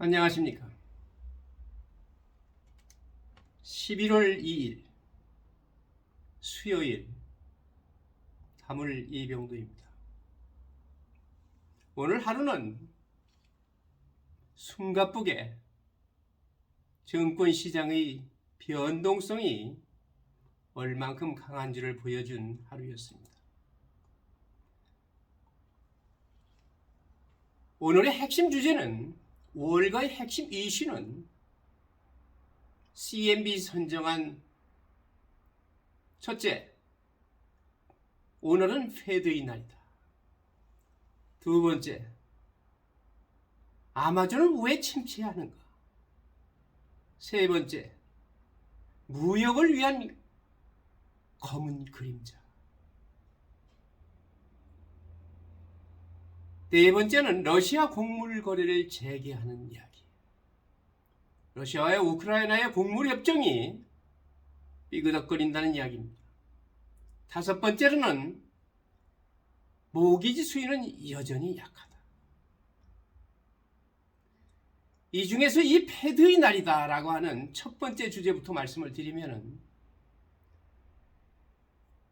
안녕하십니까. 11월 2일 수요일 다물 이병도입니다. 오늘 하루는 숨가쁘게 정권시장의 변동성이 얼만큼 강한지를 보여준 하루였습니다. 오늘의 핵심 주제는 5월가의 핵심 이슈는 CNB 선정한 첫째, 오늘은 페드의 날이다. 두 번째, 아마존은 왜 침체하는가? 세 번째, 무역을 위한 검은 그림자. 네 번째는 러시아 곡물 거래를 재개하는 이야기. 러시아와 우크라이나의 곡물 협정이 삐그덕거린다는 이야기입니다. 다섯 번째로는 모기지 수요는 여전히 약하다. 이 중에서 이 패드의 날이다라고 하는 첫 번째 주제부터 말씀을 드리면은,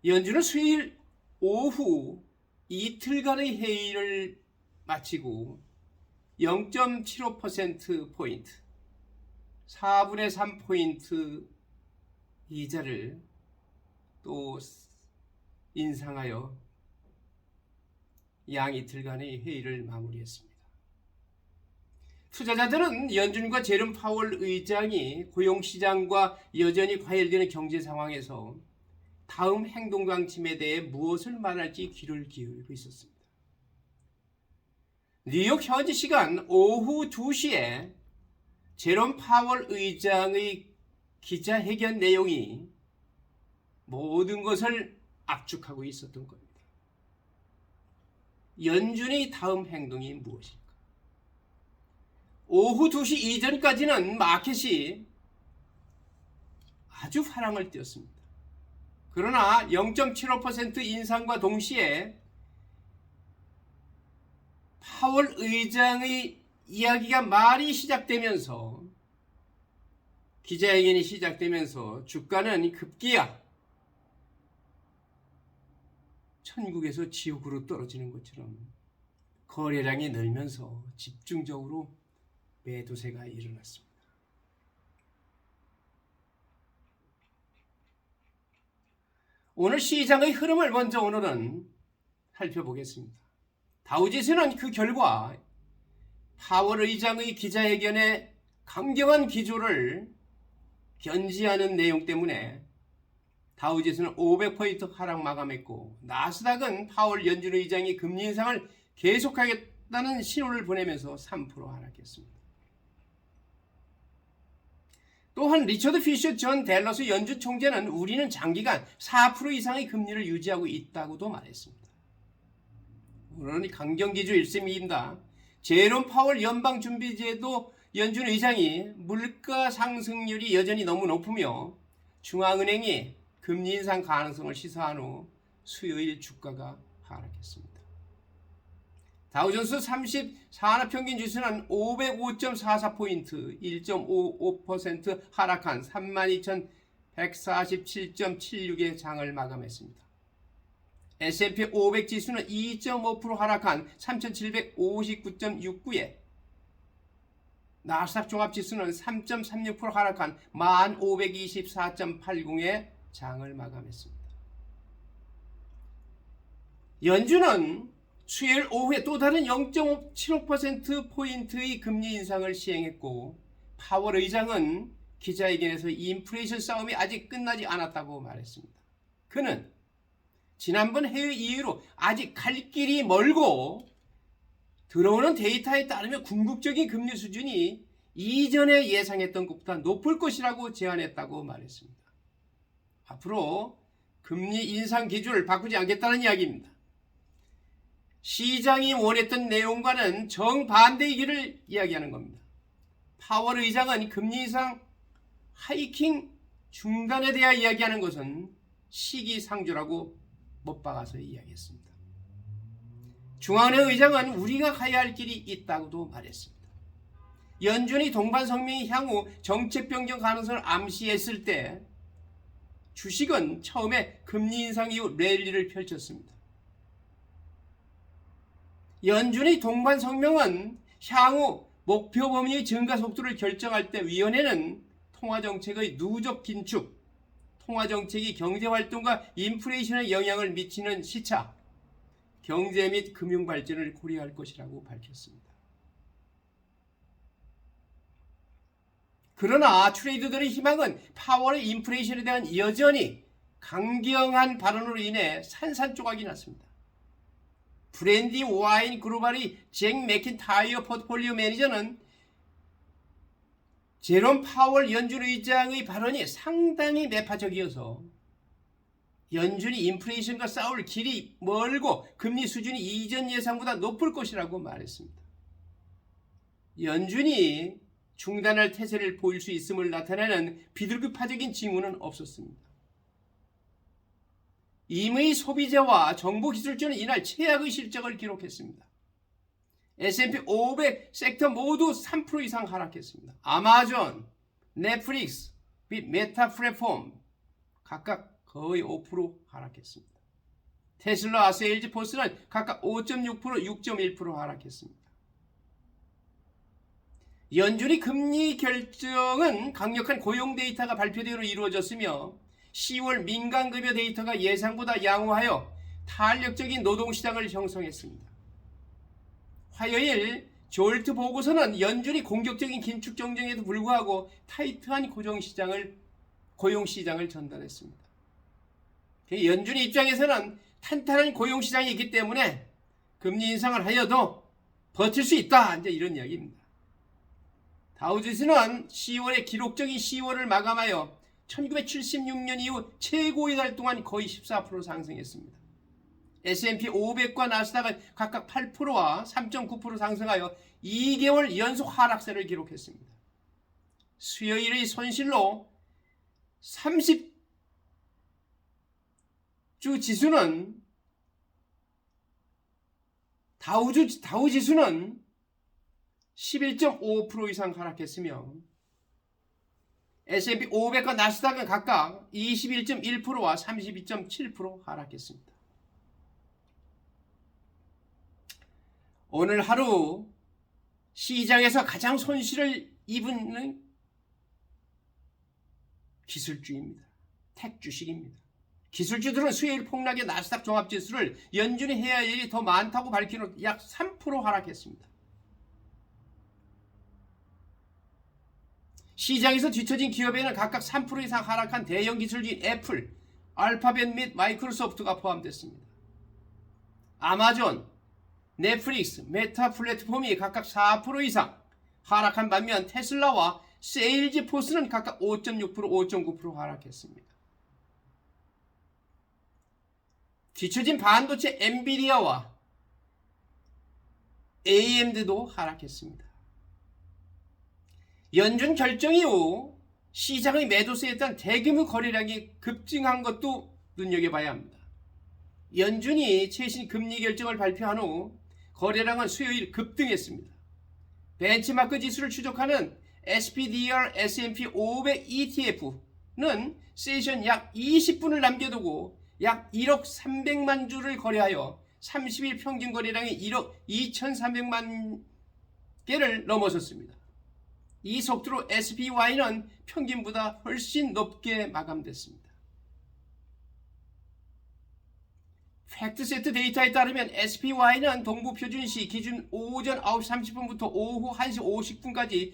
연준은 수요일 오후 이틀간의 회의를 마치고 0.75%포인트, 4분의 3포인트 이자를 또 인상하여 양 이틀간의 회의를 마무리했습니다. 투자자들은 연준과 제롬 파월 의장이 고용시장과 여전히 과열되는 경제 상황에서 다음 행동 방침에 대해 무엇을 말할지 귀를 기울이고 있었습니다. 뉴욕 현지 시간 오후 2시에 제롬 파월 의장의 기자회견 내용이 모든 것을 압축하고 있었던 겁니다. 연준의 다음 행동이 무엇일까? 오후 2시 이전까지는 마켓이 아주 화랑을 띄었습니다. 그러나 0.75% 인상과 동시에 파월 의장의 이야기가 말이 시작되면서, 기자회견이 시작되면서 주가는 급기야 천국에서 지옥으로 떨어지는 것처럼 거래량이 늘면서 집중적으로 매도세가 일어났습니다. 오늘 시장의 흐름을 먼저 오늘은 살펴보겠습니다. 다우지수는 그 결과 파월 의장의 기자회견에 강경한 기조를 견지하는 내용 때문에 다우지수는 500포인트 하락 마감했고, 나스닥은 파월 연준 의장이 금리 인상을 계속하겠다는 신호를 보내면서 3% 하락했습니다. 또한 리처드 피셔 전 댈러스 연준 총재는 우리는 장기간 4% 이상의 금리를 유지하고 있다고도 말했습니다. 오늘은 강경기조 일셈입니다. 제롬 파월 연방준비제도 연준 의장이 물가 상승률이 여전히 너무 높으며 중앙은행이 금리 인상 가능성을 시사한 후 수요일 주가가 하락했습니다. 다우존스 30 산업평균지수는 505.44포인트, 1.55% 하락한 32,147.76의 장을 마감했습니다. S&P 500 지수는 2.5% 하락한 3,759.69에, 나스닥 종합지수는 3.36% 하락한 1,524.80의 장을 마감했습니다. 연준은 수요일 오후에 또 다른 0.75%포인트의 금리 인상을 시행했고, 파월 의장은 기자회견에서 인플레이션 싸움이 아직 끝나지 않았다고 말했습니다. 그는 지난번 회의 이후로 아직 갈 길이 멀고, 들어오는 데이터에 따르면 궁극적인 금리 수준이 이전에 예상했던 것보다 높을 것이라고 제안했다고 말했습니다. 앞으로 금리 인상 기준을 바꾸지 않겠다는 이야기입니다. 시장이 원했던 내용과는 정반대의 길을 이야기하는 겁니다. 파월 의장은 금리 인상 하이킹 중단에 대해 이야기하는 것은 시기상조라고 못 박아서 이야기했습니다. 중앙은행 의장은 우리가 가야 할 길이 있다고도 말했습니다. 연준이 동반 성명이 향후 정책 변경 가능성을 암시했을 때 주식은 처음에 금리 인상 이후 랠리를 펼쳤습니다. 연준의 동반 성명은 향후 목표 범위의 증가 속도를 결정할 때 위원회는 통화정책의 누적 긴축, 통화정책이 경제활동과 인플레이션에 영향을 미치는 시차, 경제 및 금융 발전을 고려할 것이라고 밝혔습니다. 그러나 트레이더들의 희망은 파월의 인플레이션에 대한 여전히 강경한 발언으로 인해 산산조각이 났습니다. 브랜디 와인 글로벌의 잭 맥킨타이어 포트폴리오 매니저는 제롬 파월 연준 의장의 발언이 상당히 매파적이어서 연준이 인플레이션과 싸울 길이 멀고 금리 수준이 이전 예상보다 높을 것이라고 말했습니다. 연준이 중단할 태세를 보일 수 있음을 나타내는 비둘기파적인 징후는 없었습니다. 임의 소비자와 정보기술주는 이날 최악의 실적을 기록했습니다. S&P 500 섹터 모두 3% 이상 하락했습니다. 아마존, 넷플릭스 및 메타 플랫폼 각각 거의 5% 하락했습니다. 테슬라, 세일즈포스는 각각 5.6%, 6.1% 하락했습니다. 연준이 금리 결정은 강력한 고용 데이터가 발표되로 이루어졌으며 10월 민간급여 데이터가 예상보다 양호하여 탄력적인 노동시장을 형성했습니다. 화요일 졸트 보고서는 연준이 공격적인 긴축 정책에도 불구하고 타이트한 고용시장을 전달했습니다. 연준의 입장에서는 탄탄한 고용시장이 있기 때문에 금리 인상을 하여도 버틸 수 있다. 이제 이런 이야기입니다. 다우지수는 10월에 기록적인 10월을 마감하여 1976년 이후 최고의 달 동안 거의 14% 상승했습니다. S&P 500과 나스닥은 각각 8%와 3.9% 상승하여 2개월 연속 하락세를 기록했습니다. 수요일의 손실로 30주 지수는 다우지수는 11.5% 이상 하락했으며 S&P 500과 나스닥은 각각 21.1%와 32.7% 하락했습니다. 오늘 하루 시장에서 가장 손실을 입은 기술주입니다. 택 주식입니다. 기술주들은 수요일 폭락의 나스닥 종합지수를 연준이 해야 할 일이 더 많다고 밝히는 약 3% 하락했습니다. 시장에서 뒤처진 기업에는 각각 3% 이상 하락한 대형 기술주인 애플, 알파벳 및 마이크로소프트가 포함됐습니다. 아마존, 넷플릭스, 메타 플랫폼이 각각 4% 이상 하락한 반면 테슬라와 세일즈포스는 각각 5.6%, 5.9% 하락했습니다. 뒤처진 반도체 엔비디아와 AMD도 하락했습니다. 연준 결정 이후 시장의 매도세에 따른 대규모 거래량이 급증한 것도 눈여겨봐야 합니다. 연준이 최신 금리 결정을 발표한 후 거래량은 수요일 급등했습니다. 벤치마크 지수를 추적하는 SPDR S&P 500 ETF는 세션 약 20분을 남겨두고 약 1억 300만 주를 거래하여 30일 평균 거래량이 1억 2,300만 개를 넘어섰습니다. 이 속도로 SPY는 평균보다 훨씬 높게 마감됐습니다. 팩트세트 데이터에 따르면 SPY는 동부표준시 기준 오전 9시 30분부터 오후 1시 50분까지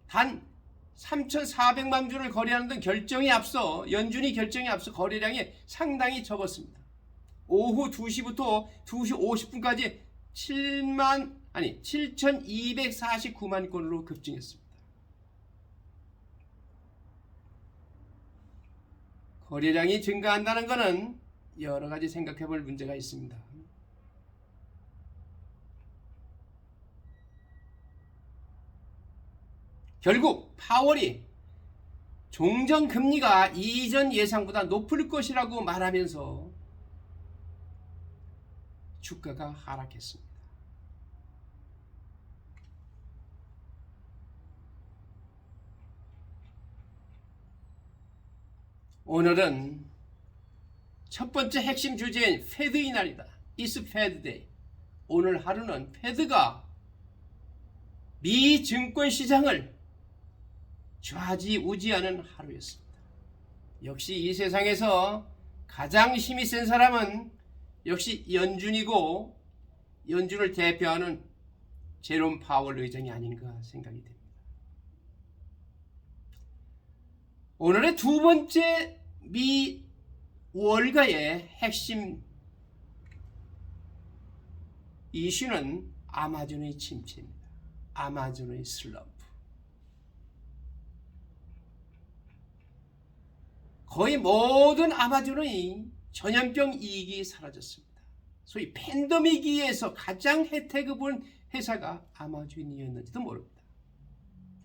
단 3,400만 주를 거래하는 등 연준이 결정에 앞서 거래량이 상당히 적었습니다. 오후 2시부터 2시 50분까지 7,249만 건으로 급증했습니다. 거래량이 증가한다는 것은 여러 가지 생각해 볼 문제가 있습니다. 결국 파월이 종전 금리가 이전 예상보다 높을 것이라고 말하면서 주가가 하락했습니다. 오늘은 첫 번째 핵심 주제인 페드의 날이다. It's Fed Day. 오늘 하루는 페드가 미 증권시장을 좌지우지하는 하루였습니다. 역시 이 세상에서 가장 힘이 센 사람은 역시 연준이고, 연준을 대표하는 제롬 파월 의장이 아닌가 생각이 됩니다. 오늘의 두 번째 미 월가의 핵심 이슈는 아마존의 침체입니다. 아마존의 슬럼프. 거의 모든 아마존의 전염병 이익이 사라졌습니다. 소위 팬데믹기에서 가장 혜택을 본 회사가 아마존이었는지도 모릅니다.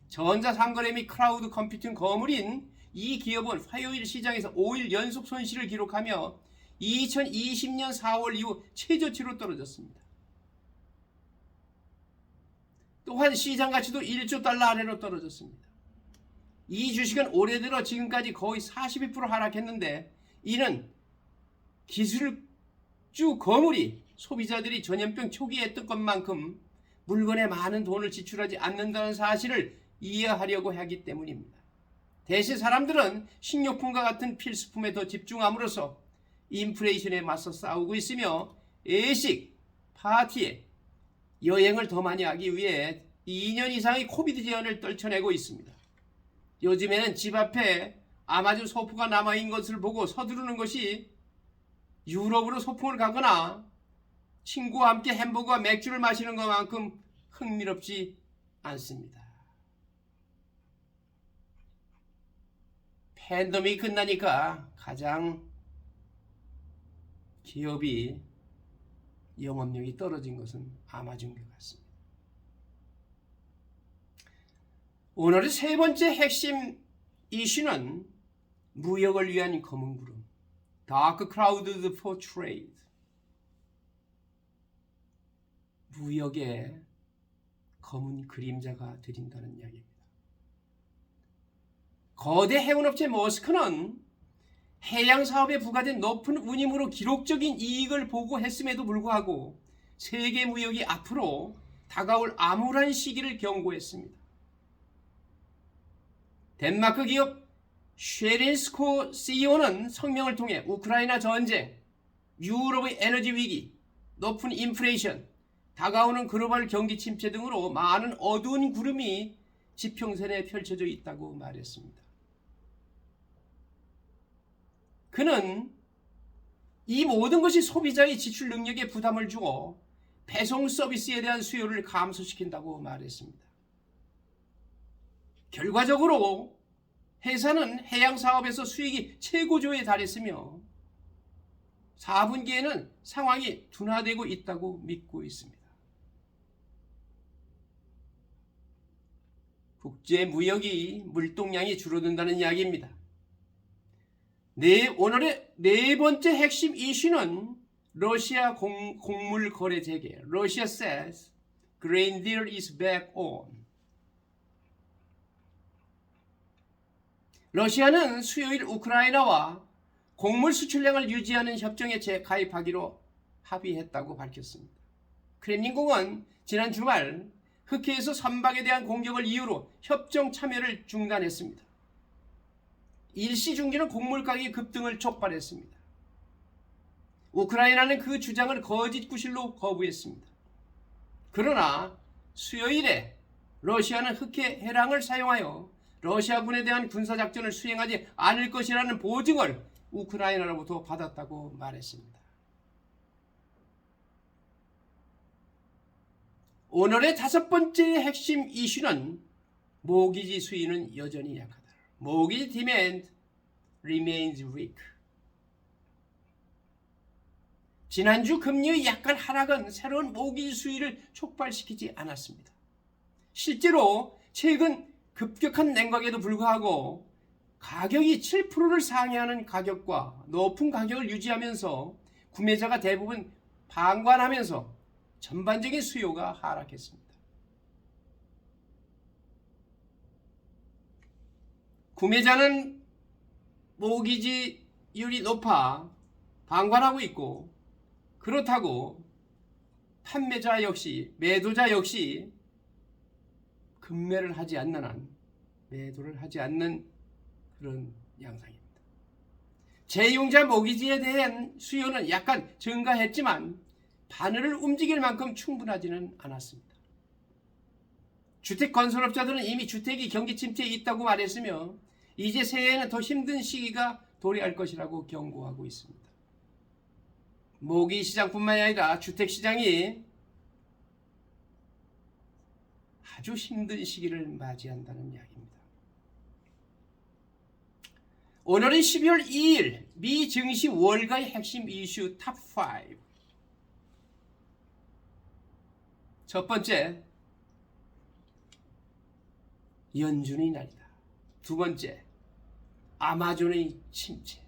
전자상거래 및 클라우드 컴퓨팅 거물인 이 기업은 화요일 시장에서 5일 연속 손실을 기록하며 2020년 4월 이후 최저치로 떨어졌습니다. 또한 시장 가치도 1조 달러 아래로 떨어졌습니다. 이 주식은 올해 들어 지금까지 거의 42% 하락했는데, 이는 기술주 거물이 소비자들이 전염병 초기에 했던 것만큼 물건에 많은 돈을 지출하지 않는다는 사실을 이해하려고 하기 때문입니다. 대신 사람들은 식료품과 같은 필수품에 더 집중함으로써 인플레이션에 맞서 싸우고 있으며, 외식, 파티에 여행을 더 많이 하기 위해 2년 이상의 코비드 제한을 떨쳐내고 있습니다. 요즘에는 집 앞에 아마존 소프가 남아있는 것을 보고 서두르는 것이 유럽으로 소풍을 가거나 친구와 함께 햄버거와 맥주를 마시는 것만큼 흥미롭지 않습니다. 팬데믹이 끝나니까 가장 기업이 영업력이 떨어진 것은 아마존 같습니다. 오늘의 세 번째 핵심 이슈는 무역을 위한 검은 구름, Dark Clouds for Trade. 무역의 검은 그림자가 들인다는 이야기입니다. 거대 해운업체 머스크는 해양 사업에 부과된 높은 운임으로 기록적인 이익을 보고했음에도 불구하고 세계 무역이 앞으로 다가올 암울한 시기를 경고했습니다. 덴마크 기업 쉐린스코 CEO는 성명을 통해 우크라이나 전쟁, 유럽의 에너지 위기, 높은 인플레이션, 다가오는 글로벌 경기 침체 등으로 많은 어두운 구름이 지평선에 펼쳐져 있다고 말했습니다. 그는 이 모든 것이 소비자의 지출 능력에 부담을 주어 배송 서비스에 대한 수요를 감소시킨다고 말했습니다. 결과적으로 회사는 해양 사업에서 수익이 최고조에 달했으며 4분기에는 상황이 둔화되고 있다고 믿고 있습니다. 국제 무역이 물동량이 줄어든다는 이야기입니다. 오늘의 네 번째 핵심 이슈는 러시아 곡물 거래 재개. Russia says grain deal is back on. 러시아는 수요일 우크라이나와 곡물 수출량을 유지하는 협정에 가입하기로 합의했다고 밝혔습니다. 크렘린궁은 지난 주말 흑해에서 선박에 대한 공격을 이유로 협정 참여를 중단했습니다. 일시 중지는 곡물 가격 급등을 촉발했습니다. 우크라이나는 그 주장을 거짓 구실로 거부했습니다. 그러나 수요일에 러시아는 흑해 해랑을 사용하여 러시아군에 대한 군사작전을 수행하지 않을 것이라는 보증을 우크라이나로부터 받았다고 말했습니다. 오늘의 다섯 번째 핵심 이슈는 모기지 수요는 여전히 약하다. 모기지 demand remains weak. 지난주 금리의 약간 하락은 새로운 모기지 수요를 촉발시키지 않았습니다. 실제로 최근 급격한 냉각에도 불구하고 가격이 7%를 상회하는 가격과 높은 가격을 유지하면서 구매자가 대부분 방관하면서 전반적인 수요가 하락했습니다. 구매자는 모기지율이 높아 방관하고 있고, 그렇다고 판매자 역시, 매도자 역시 급매를 하지 않는 한 매도를 하지 않는 그런 양상입니다. 재용자 모기지에 대한 수요는 약간 증가했지만 바늘을 움직일 만큼 충분하지는 않았습니다. 주택 건설업자들은 이미 주택이 경기 침체에 있다고 말했으며 이제 새해에는 더 힘든 시기가 도래할 것이라고 경고하고 있습니다. 모기시장뿐만 아니라 주택시장이 아주 힘든 시기를 맞이한다는 이야기입니다. 오늘은 12월 2일 미 증시 월가의 핵심 이슈 탑5. 첫 번째, 연준의 날이다. 두 번째, 아마존의 침체.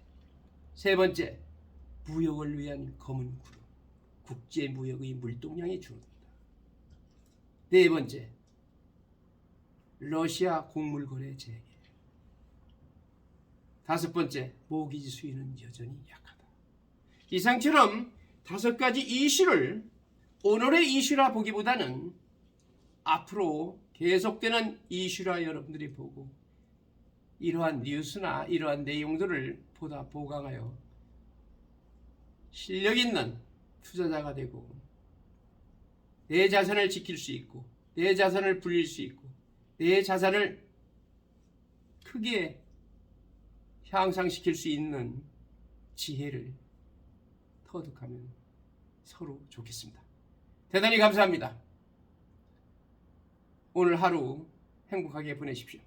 세 번째, 무역을 위한 검은 구름. 국제 무역의 물동량이 줄어든다. 네 번째, 러시아 곡물 거래 재개. 다섯 번째, 모기지 수요는 여전히 약하다. 이상처럼 5가지 이슈를 오늘의 이슈라 보기보다는 앞으로 계속되는 이슈라 여러분들이 보고 이러한 뉴스나 이러한 내용들을 보다 보강하여 실력 있는 투자자가 되고 내 자산을 지킬 수 있고 내 자산을 불릴 수 있고 내 자산을 크게 향상시킬 수 있는 지혜를 터득하면 서로 좋겠습니다. 대단히 감사합니다. 오늘 하루 행복하게 보내십시오.